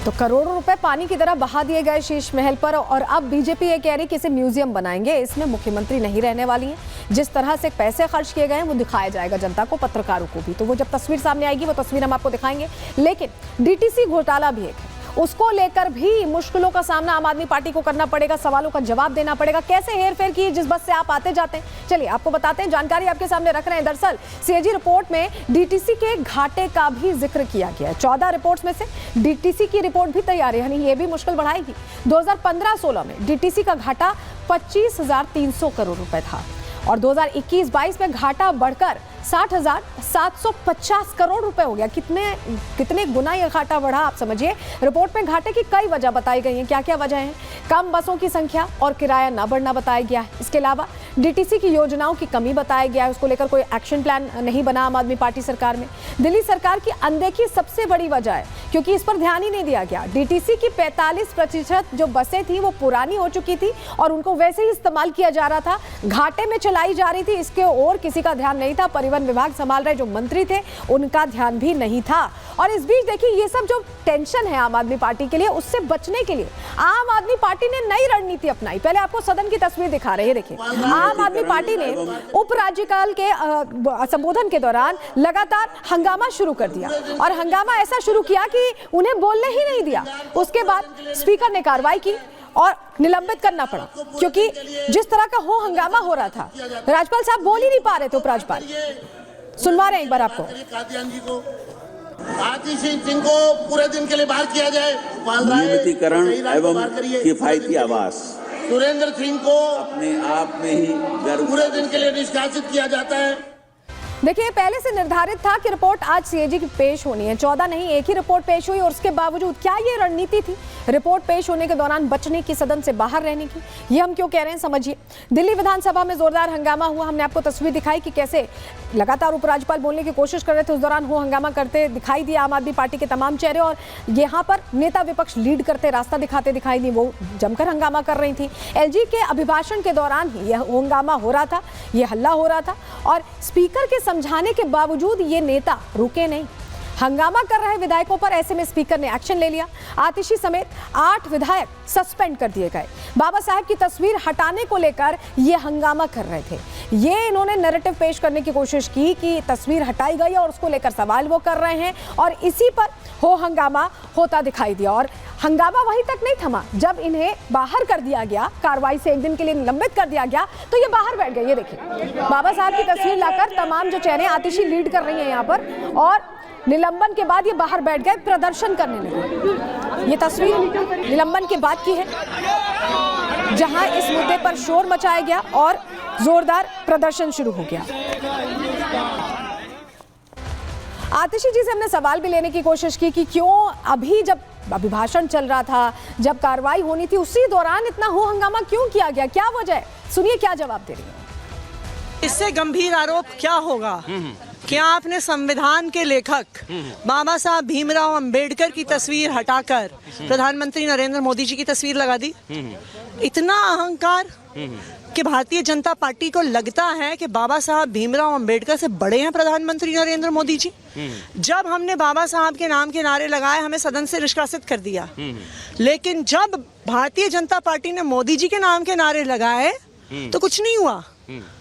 तो करोड़ों रुपए पानी की तरह बहा दिए गए शीश महल पर, और अब बीजेपी ये कह रही कि इसे म्यूजियम बनाएंगे, इसमें मुख्यमंत्री नहीं रहने वाली हैं। जिस तरह से पैसे खर्च किए गए हैं वो दिखाया जाएगा जनता को, पत्रकारों को भी। तो वो जब तस्वीर सामने आएगी वो तस्वीर हम आपको दिखाएंगे। लेकिन डीटीसी घोटाला भी एक है, उसको लेकर भी मुश्किलों का सामना आम आदमी पार्टी को करना पड़ेगा, सवालों का जवाब देना पड़ेगा। कैसे हेरफेर की जिस बस से आप आते जाते हैं, चलिए आपको बताते हैं, जानकारी आपके सामने रख रहे हैं। दरअसल सीएजी रिपोर्ट में डीटीसी के घाटे का भी जिक्र किया गया है। 14 रिपोर्ट्स में से डीटीसी की रिपोर्ट भी तैयार है, यानी ये भी मुश्किल बढ़ाएगी। 2015-16 में डीटीसी का घाटा 25,300 करोड़ रुपए था और 2021-22 में घाटा बढ़कर 60,750 करोड़ रुपए हो गया। कितने गुना ये घाटा बढ़ा, आप समझिए। रिपोर्ट में घाटे की कई वजह बताई गई हैं। क्या क्या वजह हैं? कम बसों की संख्या और किराया न बढ़ना बताया गया है। इसके अलावा डीटीसी की योजनाओं की कमी बताया गया है, उसको लेकर कोई एक्शन प्लान नहीं बना आम आदमी पार्टी सरकार में। दिल्ली सरकार की अनदेखी सबसे बड़ी वजह है, क्योंकि इस पर ध्यान ही नहीं दिया गया। डीटीसी की 45% जो बसें थी वो पुरानी हो चुकी थी और उनको वैसे ही इस्तेमाल किया जा रहा था, घाटे में चलाई जा रही थी। इसके और किसी का ध्यान नहीं था। परिवहन विभाग संभाल रहे जो मंत्री थे उनका ध्यान भी नहीं था। और इस बीच देखिए, ये सब जो टेंशन है आम आदमी पार्टी के लिए, उससे बचने के लिए आम आदमी पार्टी ने नई रणनीति अपनाई। पहले आपको सदन की तस्वीर दिखा रहे हैं, देखिए। आम आदमी पार्टी ने उपराज्यपाल के संबोधन के दौरान लगातार हंगामा शुरू कर दिया, और हंगामा ऐसा शुरू किया कि उन्हें बोलने ही नहीं दिया। उसके बाद स्पीकर ने कार्रवाई की और निलंबित करना पड़ा, क्योंकि जिस तरह का हंगामा हो रहा था, राज्यपाल साहब बोल ही नहीं पा रहे थे। उपराज्यपाल सुनवा रहे हैं एक बार आपको। आतिशी सिंह को पूरे दिन के लिए बाहर किया जाए, नियमितीकरण एवं किफायती आवास। सुरेंद्र सिंह को अपने आप में ही पूरे दिन के लिए निष्कासित किया जाता है। देखिए, पहले से निर्धारित था कि रिपोर्ट आज सीएजी की पेश होनी है। 14 नहीं, एक ही रिपोर्ट पेश हुई, और उसके बावजूद क्या ये रणनीति थी रिपोर्ट पेश होने के दौरान बचने की, सदन से बाहर रहने की? ये हम क्यों कह रहे हैं, समझिए। दिल्ली विधानसभा में जोरदार हंगामा हुआ। हमने आपको तस्वीर दिखाई कि कैसे लगातार उपराज्यपाल बोलने की कोशिश कर रहे थे, उस दौरान हंगामा करते दिखाई दिए आम आदमी पार्टी के तमाम चेहरे, और यहाँ पर नेता विपक्ष लीड करते, रास्ता दिखाते दिखाई दी। वो जमकर हंगामा कर रही थी। एलजी के अभिभाषण के दौरान ही यह हंगामा हो रहा था, ये हल्ला हो रहा था, और स्पीकर के समझाने के बावजूद ये नेता रुके नहीं। हंगामा कर रहे विधायकों पर ऐसे में स्पीकर ने एक्शन ले लिया। आतिशी समेत 8 विधायक सस्पेंड कर दिए गए। बाबा साहब की तस्वीर हटाने को लेकर ये हंगामा कर रहे थे। ये इन्होंने नैरेटिव पेश करने की कोशिश की कि तस्वीर हटाई गई और उसको लेकर सवाल वो कर रहे हैं, और इसी पर हंगामा होता दिखाई दिया। और हंगामा वहीं तक नहीं थमा। जब इन्हें बाहर कर दिया गया, कार्रवाई से एक दिन के लिए निलंबित कर दिया गया, तो ये बाहर बैठ गए। ये देखिए, बाबा साहब की तस्वीर लाकर तमाम जो चेहरे आतिशी लीड कर रही हैं यहाँ पर, और निलंबन के बाद ये बाहर बैठ गए, प्रदर्शन करने लगे। ये तस्वीर निलंबन के बाद की है, जहां इस मुद्दे पर शोर मचाया गया और जोरदार प्रदर्शन शुरू हो गया। आतिशी जी से हमने सवाल भी लेने की कोशिश की कि क्यों अभी जब अभिभाषण चल रहा था, जब कार्रवाई होनी थी, उसी दौरान इतना हंगामा क्यों किया गया, क्या वजह है? सुनिए क्या जवाब दे रही है। इससे गंभीर आरोप क्या होगा? क्या आपने संविधान के लेखक बाबा साहब भीमराव अंबेडकर की तस्वीर हटाकर प्रधानमंत्री नरेंद्र मोदी जी की तस्वीर लगा दी? इतना अहंकार कि भारतीय जनता पार्टी को लगता है कि बाबा साहब भीमराव अंबेडकर से बड़े हैं प्रधानमंत्री नरेंद्र मोदी जी। जब हमने बाबा साहब के नाम के नारे लगाए, हमें सदन से निष्कासित कर दिया। लेकिन जब भारतीय जनता पार्टी ने मोदी जी के नाम के नारे लगाए तो कुछ नहीं हुआ।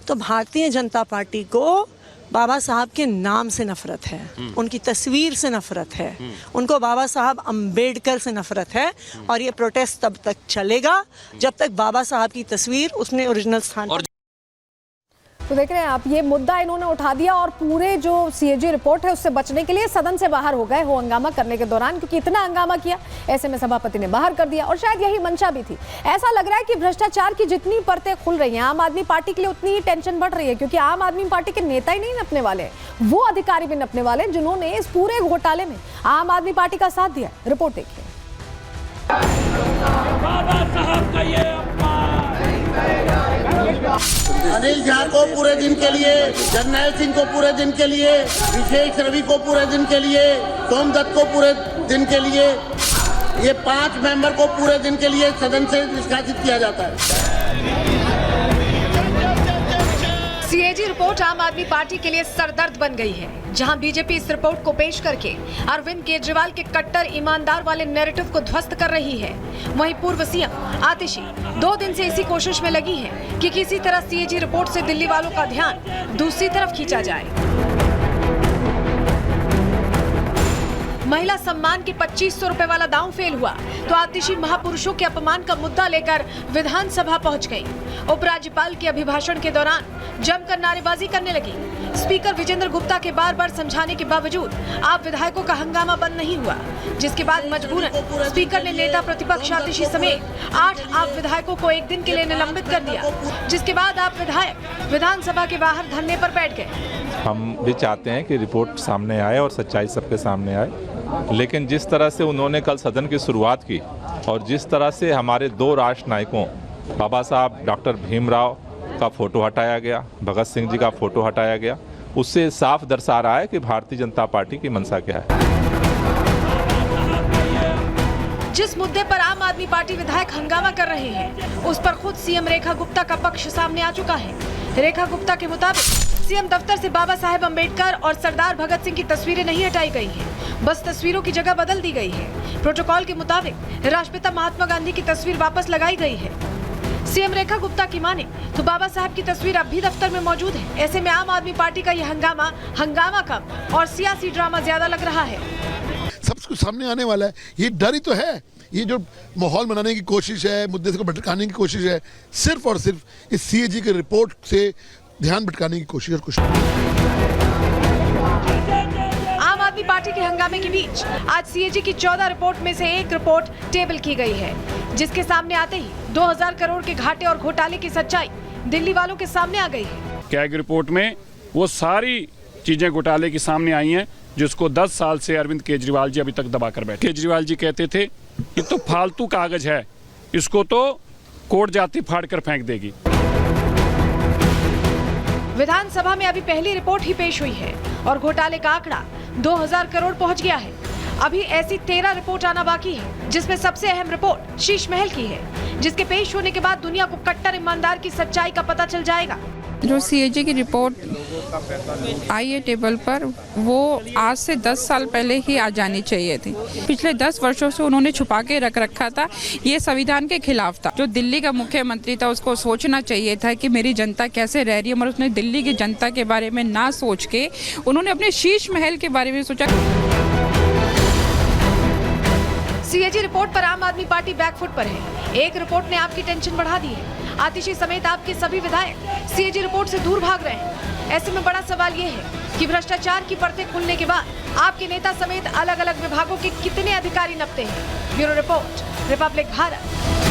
तो भारतीय जनता पार्टी को बाबा साहब के नाम से नफरत है, उनकी तस्वीर से नफरत है, उनको बाबा साहब अंबेडकर से नफरत है, और ये प्रोटेस्ट तब तक चलेगा जब तक बाबा साहब की तस्वीर उसने ओरिजिनल स्थान पर। तो देख रहे हैं आप, ये मुद्दा इन्होंने उठा दिया, और पूरे जो सीएजी रिपोर्ट है उससे बचने के लिए सदन से बाहर हो गए हंगामा करने के दौरान, क्योंकि इतना हंगामा किया, ऐसे में सभापति ने बाहर कर दिया। और शायद यही मंशा भी थी। ऐसा लग रहा है कि भ्रष्टाचार की जितनी परतें खुल रही हैं आम आदमी पार्टी के लिए, उतनी ही टेंशन बढ़ रही है, क्योंकि आम आदमी पार्टी के नेता ही नहीं नपने वाले, वो अधिकारी भी नपने वाले जिन्होंने इस पूरे घोटाले में आम आदमी पार्टी का साथ दिया। रिपोर्ट देखिए। अनिल झा को पूरे दिन के लिए, जरनैल सिंह को पूरे दिन के लिए, विशेष रवि को पूरे दिन के लिए, सोमदत्त को पूरे दिन के लिए, ये 5 मेंबर को पूरे दिन के लिए सदन से निष्कासित किया जाता है। सीएजी रिपोर्ट आम आदमी पार्टी के लिए सरदर्द बन गई है। जहां बीजेपी इस रिपोर्ट को पेश करके अरविंद केजरीवाल के कट्टर ईमानदार वाले नैरेटिव को ध्वस्त कर रही है, वहीं पूर्व सीएम आतिशी 2 दिन से इसी कोशिश में लगी है कि किसी तरह सीएजी रिपोर्ट से दिल्ली वालों का ध्यान दूसरी तरफ खींचा जाए। महिला सम्मान के 2500 रुपए वाला दांव फेल हुआ तो आतिशी महापुरुषों के अपमान का मुद्दा लेकर विधानसभा पहुंच गई। उपराज्यपाल के अभिभाषण के दौरान जमकर नारेबाजी करने लगी। स्पीकर विजेंद्र गुप्ता के बार-बार समझाने के बावजूद आप विधायकों का हंगामा बंद नहीं हुआ, जिसके बाद मजबूरन स्पीकर ने नेता प्रतिपक्ष आतिशी समेत 8 आप विधायकों को 1 दिन के लिए निलंबित कर दिया, जिसके बाद आप विधायक विधानसभा के बाहर धरने पर बैठ गए। हम भी चाहते हैं कि रिपोर्ट सामने आए और सच्चाई सबके सामने आए, लेकिन जिस तरह से उन्होंने कल सदन की शुरुआत की और जिस तरह से हमारे 2 राष्ट्र नायकों बाबा साहब डॉक्टर भीमराव का फोटो हटाया गया, भगत सिंह जी का फोटो हटाया गया, उससे साफ दर्शा रहा है कि भारतीय जनता पार्टी की मंशा क्या है। जिस मुद्दे पर आम आदमी पार्टी विधायक हंगामा कर रहे हैं, उस पर खुद सीएम रेखा गुप्ता का पक्ष सामने आ चुका है। रेखा गुप्ता के मुताबिक सीएम दफ्तर से बाबा साहेब अम्बेडकर और सरदार भगत सिंह की तस्वीरें नहीं हटाई गई हैं, बस तस्वीरों की जगह बदल दी गई है। प्रोटोकॉल के मुताबिक राष्ट्रपिता महात्मा गांधी की तस्वीर वापस लगाई गई है। सीएम रेखा गुप्ता की माने तो बाबा साहब की तस्वीर अब भी दफ्तर में मौजूद है। ऐसे में आम आदमी पार्टी का यह हंगामा कम और सियासी ड्रामा ज्यादा लग रहा है। सब कुछ सामने आने वाला है, ये डर ही तो है। ये जो माहौल बनाने की कोशिश है, मुद्दे को भटकाने की कोशिश है, सिर्फ और सिर्फ इस सीएजी की रिपोर्ट से ध्यान भटकाने की कोशिश और कुछ नहीं। आम आदमी पार्टी के हंगामे के बीच आज सीएजी की 14 रिपोर्ट में से एक रिपोर्ट टेबल की गई है, जिसके सामने आते ही 2000 करोड़ के घाटे और घोटाले की सच्चाई दिल्ली वालों के सामने आ गई है। कैग रिपोर्ट में वो सारी चीजें घोटाले की सामने आई हैं जिसको 10 साल से अरविंद केजरीवाल जी अभी तक दबा कर बैठे। केजरीवाल जी कहते थे ये तो फालतू कागज है, इसको तो कोर्ट जाती फाड़ कर फेंक देगी। विधानसभा में अभी पहली रिपोर्ट ही पेश हुई है और घोटाले का आंकड़ा 2000 करोड़ पहुंच गया है। अभी ऐसी 13 रिपोर्ट आना बाकी है, जिसमें सबसे अहम रिपोर्ट शीश महल की है, जिसके पेश होने के बाद दुनिया को कट्टर ईमानदार की सच्चाई का पता चल जाएगा। जो सीएजी की रिपोर्ट आई है टेबल पर, वो आज से 10 साल पहले ही आ जानी चाहिए थी। पिछले 10 वर्षों से उन्होंने छुपा के रख रखा था। ये संविधान के खिलाफ था। जो दिल्ली का मुख्यमंत्री था उसको सोचना चाहिए था कि मेरी जनता कैसे रह रही है, मगर उसने दिल्ली की जनता के बारे में ना सोच के उन्होंने अपने शीश महल के बारे में सोचा। सीएजी रिपोर्ट पर आम आदमी पार्टी बैकफुट पर है। एक रिपोर्ट ने आपकी टेंशन बढ़ा दी है। आतिशी समेत आपके सभी विधायक सीएजी रिपोर्ट से दूर भाग रहे हैं। ऐसे में बड़ा सवाल ये है कि भ्रष्टाचार की परतें खुलने के बाद आपके नेता समेत अलग अलग विभागों के कितने अधिकारी नपते हैं। Bureau report, Republic Bharat.